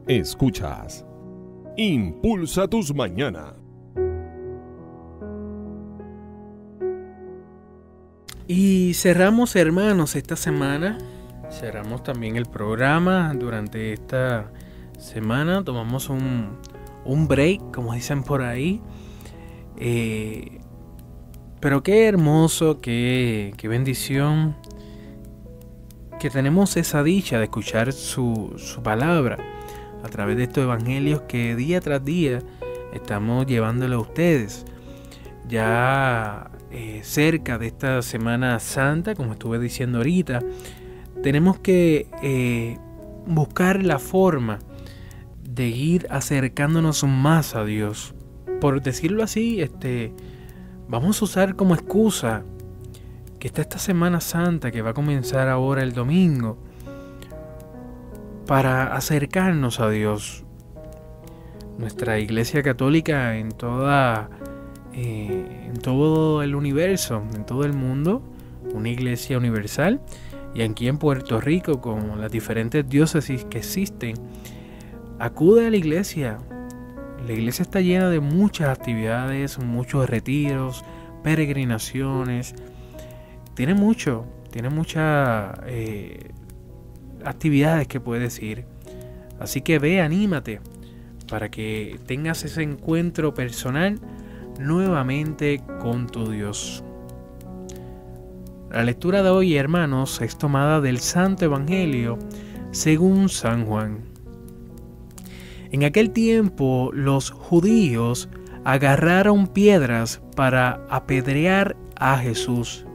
Escuchas Impulsa tus mañanas. Y cerramos, hermanos, esta semana. Cerramos también el programa. Durante esta semana tomamos un break, como dicen por ahí. Pero qué hermoso, qué bendición que tenemos esa dicha de escuchar su palabra a través de estos evangelios que día tras día estamos llevándole a ustedes. Ya cerca de esta Semana Santa, como estuve diciendo ahorita, tenemos que buscar la forma de ir acercándonos más a Dios. Por decirlo así, vamos a usar como excusa que está esta Semana Santa que va a comenzar ahora el domingo para acercarnos a Dios. Nuestra Iglesia Católica en todo el universo, en todo el mundo, una iglesia universal, y aquí en Puerto Rico, con las diferentes diócesis que existen, acude a la iglesia. La iglesia está llena de muchas actividades, muchos retiros, peregrinaciones. Tiene muchas actividades que puedes ir. Así que ve, anímate para que tengas ese encuentro personal nuevamente con tu Dios. La lectura de hoy, hermanos, es tomada del Santo Evangelio según San Juan. En aquel tiempo los judíos agarraron piedras para apedrear a Jesús.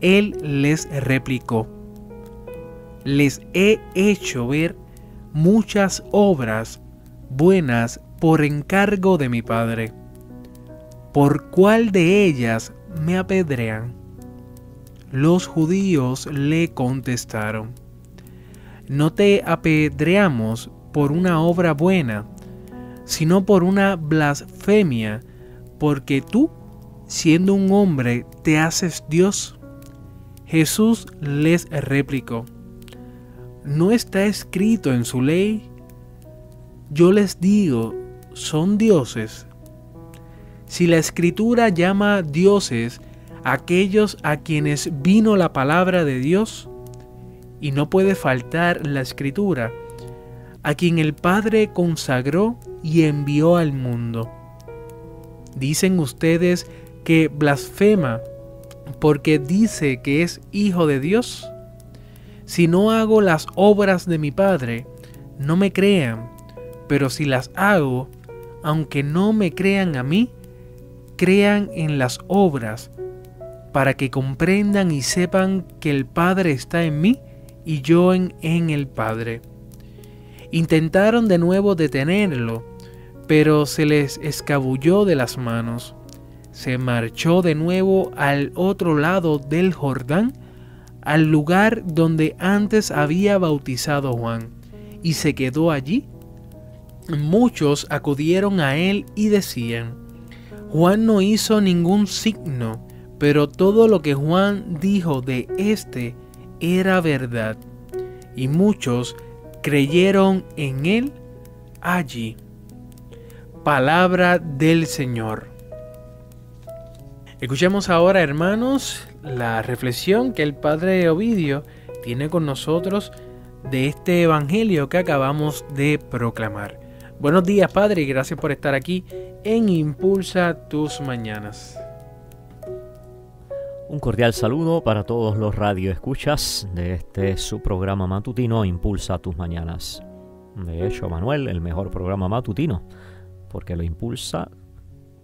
Él les replicó: les he hecho ver muchas obras buenas por encargo de mi Padre. ¿Por cuál de ellas me apedrean? Los judíos le contestaron: no te apedreamos por una obra buena, sino por una blasfemia, porque tú, siendo un hombre, te haces Dios. Jesús les replicó: ¿no está escrito en su ley? Yo les digo, son dioses. Si la Escritura llama dioses a aquellos a quienes vino la palabra de Dios, y no puede faltar la Escritura, a quien el Padre consagró y envió al mundo. Dicen ustedes que blasfema porque dice que es hijo de Dios. Si no hago las obras de mi Padre, no me crean, pero si las hago, aunque no me crean a mí, crean en las obras, para que comprendan y sepan que el Padre está en mí y yo en el Padre. Intentaron de nuevo detenerlo, pero se les escabulló de las manos. Se marchó de nuevo al otro lado del Jordán, al lugar donde antes había bautizado Juan, y se quedó allí. Muchos acudieron a él y decían: Juan no hizo ningún signo, pero todo lo que Juan dijo de éste era verdad. Y muchos creyeron en él allí. Palabra del Señor. Escuchemos ahora, hermanos, la reflexión que el Padre Ovidio tiene con nosotros de este evangelio que acabamos de proclamar. Buenos días, Padre, y gracias por estar aquí en Impulsa tus mañanas. Un cordial saludo para todos los radioescuchas de su programa matutino Impulsa tus mañanas. De hecho, Manuel, el mejor programa matutino, porque lo impulsa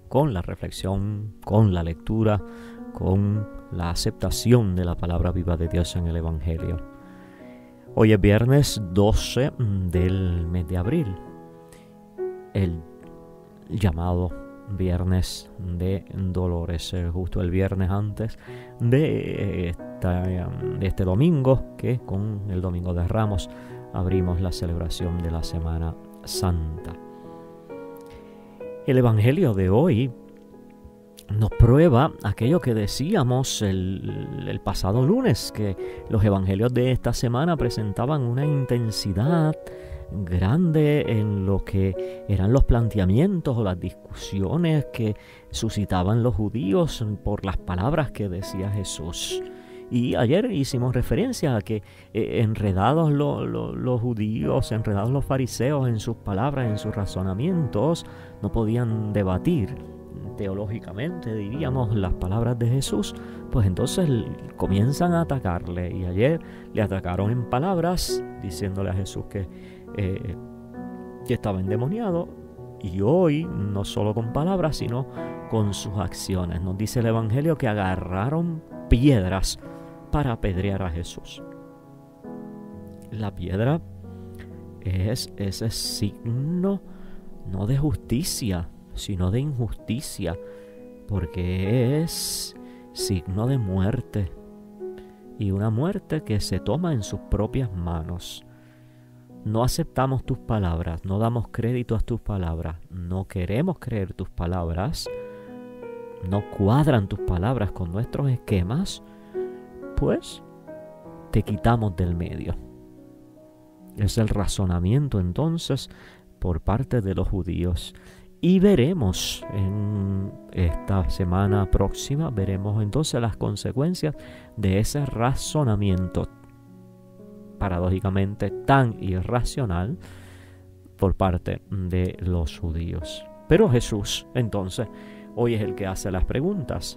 con la reflexión, con la lectura, con la aceptación de la palabra viva de Dios en el Evangelio. Hoy es viernes 12 del mes de abril, el llamado Viernes de Dolores, justo el viernes antes de este domingo, que con el Domingo de Ramos abrimos la celebración de la Semana Santa. El Evangelio de hoy nos prueba aquello que decíamos el pasado lunes, que los evangelios de esta semana presentaban una intensidad grande en lo que eran los planteamientos o las discusiones que suscitaban los judíos por las palabras que decía Jesús. Y ayer hicimos referencia a que enredados los judíos, enredados los fariseos en sus palabras, en sus razonamientos, no podían debatir teológicamente, diríamos, las palabras de Jesús, pues entonces comienzan a atacarle. Y ayer le atacaron en palabras, diciéndole a Jesús que estaba endemoniado, y hoy no solo con palabras, sino con sus acciones. Nos dice el Evangelio que agarraron piedras para apedrear a Jesús. La piedra es ese signo no de justicia, sino de injusticia, porque es signo de muerte, y una muerte que se toma en sus propias manos. No aceptamos tus palabras, no damos crédito a tus palabras, no queremos creer tus palabras, no cuadran tus palabras con nuestros esquemas, pues te quitamos del medio. Es el razonamiento entonces por parte de los judíos. Y veremos en esta semana próxima, veremos entonces las consecuencias de ese razonamiento paradójicamente tan irracional por parte de los judíos. Pero Jesús entonces hoy es el que hace las preguntas.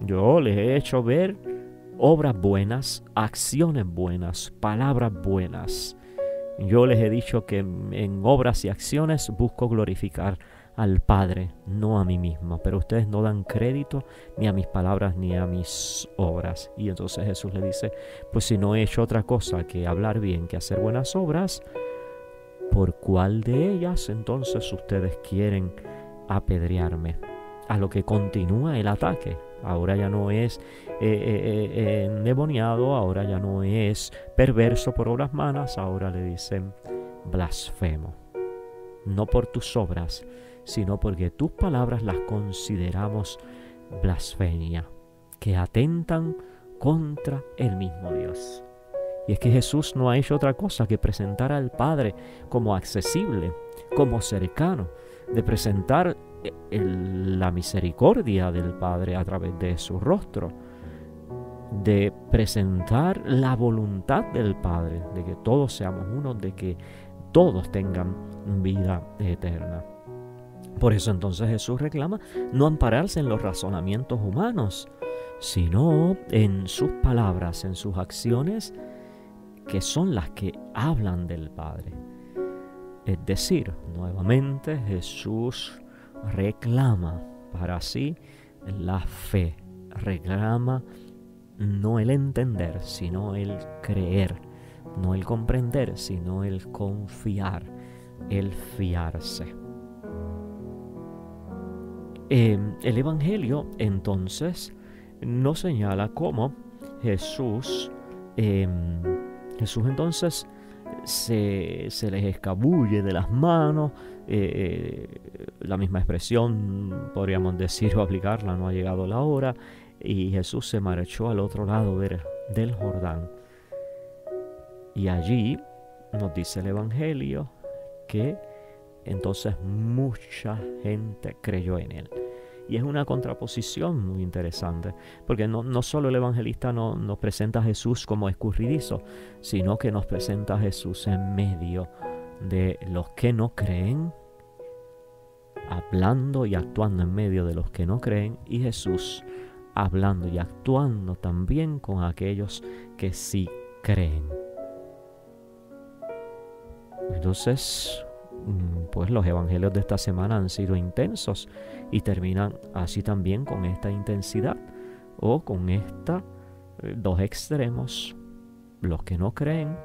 Yo les he hecho ver obras buenas, acciones buenas, palabras buenas. Yo les he dicho que en obras y acciones busco glorificar al Padre, no a mí mismo. Pero ustedes no dan crédito ni a mis palabras ni a mis obras. Y entonces Jesús le dice, pues si no he hecho otra cosa que hablar bien, que hacer buenas obras, ¿por cuál de ellas entonces ustedes quieren apedrearme? A lo que continúa el ataque. Ahora ya no es endemoniado, ahora ya no es perverso por obras malas, ahora le dicen blasfemo. No por tus obras, sino porque tus palabras las consideramos blasfemia, que atentan contra el mismo Dios. Y es que Jesús no ha hecho otra cosa que presentar al Padre como accesible, como cercano, de presentar la misericordia del Padre a través de su rostro, de presentar la voluntad del Padre, de que todos seamos uno, de que todos tengan vida eterna. Por eso entonces Jesús reclama no ampararse en los razonamientos humanos, sino en sus palabras, en sus acciones, que son las que hablan del Padre. Es decir, nuevamente Jesús reclama para sí la fe, reclama no el entender, sino el creer, no el comprender, sino el confiar, el fiarse. El Evangelio entonces nos señala cómo Jesús entonces se les escabulle de las manos. La misma expresión podríamos decir o aplicarla, no ha llegado la hora, y Jesús se marchó al otro lado del Jordán. Y allí nos dice el Evangelio que entonces mucha gente creyó en él. Y es una contraposición muy interesante, porque no solo el evangelista nos presenta a Jesús como escurridizo, sino que nos presenta a Jesús en medio de los que no creen, hablando y actuando en medio de los que no creen, y Jesús hablando y actuando también con aquellos que sí creen. Entonces, pues los evangelios de esta semana han sido intensos y terminan así también con esta intensidad o con esta dos extremos, los que no creen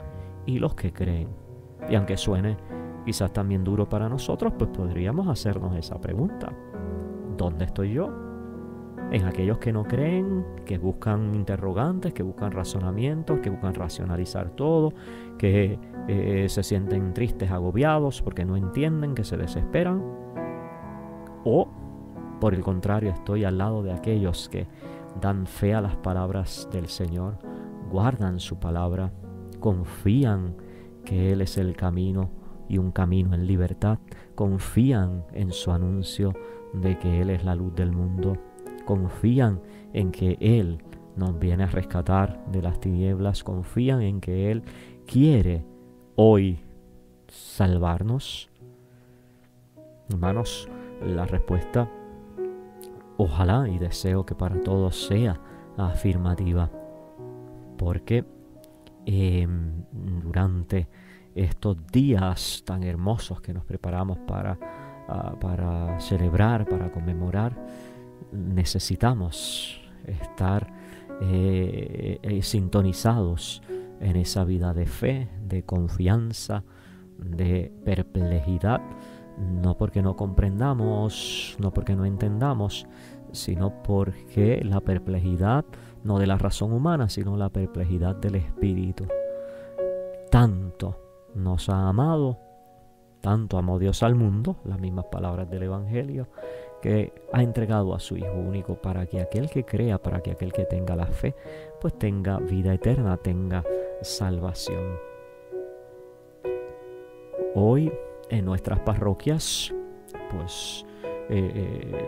y los que creen. Y aunque suene quizás también duro para nosotros, pues podríamos hacernos esa pregunta: ¿dónde estoy yo? En aquellos que no creen, que buscan interrogantes, que buscan razonamientos, que buscan racionalizar todo, que se sienten tristes, agobiados porque no entienden, que se desesperan. O, por el contrario, estoy al lado de aquellos que dan fe a las palabras del Señor, guardan su palabra, confían que Él es el camino y un camino en libertad. Confían en su anuncio de que Él es la luz del mundo. Confían en que Él nos viene a rescatar de las tinieblas. Confían en que Él quiere hoy salvarnos. Hermanos, la respuesta, ojalá y deseo que para todos sea afirmativa, porque durante estos días tan hermosos que nos preparamos para celebrar, para conmemorar, necesitamos estar sintonizados en esa vida de fe, de confianza, de perplejidad, no porque no comprendamos, no porque no entendamos, sino porque la perplejidad, no de la razón humana, sino la perplejidad del Espíritu. Tanto nos ha amado, tanto amó Dios al mundo, las mismas palabras del Evangelio, que ha entregado a su Hijo único para que aquel que crea, para que aquel que tenga la fe, pues tenga vida eterna, tenga salvación. Hoy en nuestras parroquias, pues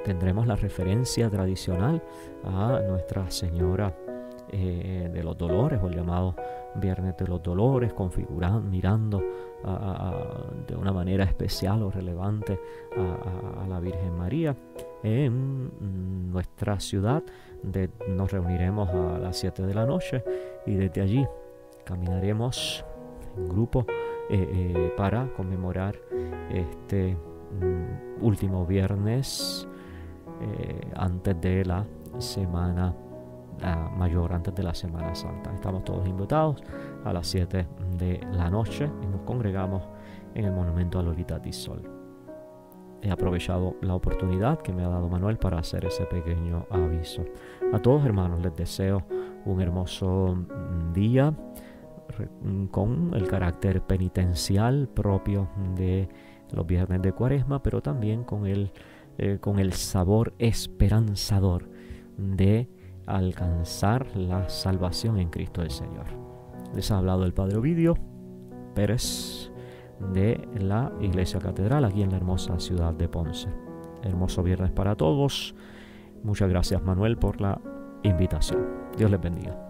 tendremos la referencia tradicional a Nuestra Señora de los Dolores, o el llamado Viernes de los Dolores, configurando, mirando de una manera especial o relevante a la Virgen María. En nuestra ciudad nos reuniremos a las 7 de la noche y desde allí caminaremos en grupo para conmemorar este último viernes antes de la Semana Mayor, antes de la Semana Santa. Estamos todos invitados a las 7 de la noche y nos congregamos en el monumento a Lolita Di Sol. He aprovechado la oportunidad que me ha dado Manuel para hacer ese pequeño aviso. A todos, hermanos, les deseo un hermoso día con el carácter penitencial propio de los viernes de Cuaresma, pero también con el sabor esperanzador de alcanzar la salvación en Cristo el Señor. Les ha hablado el Padre Ovidio Pérez de la Iglesia Catedral aquí en la hermosa ciudad de Ponce. Hermoso viernes para todos. Muchas gracias, Manuel, por la invitación. Dios les bendiga.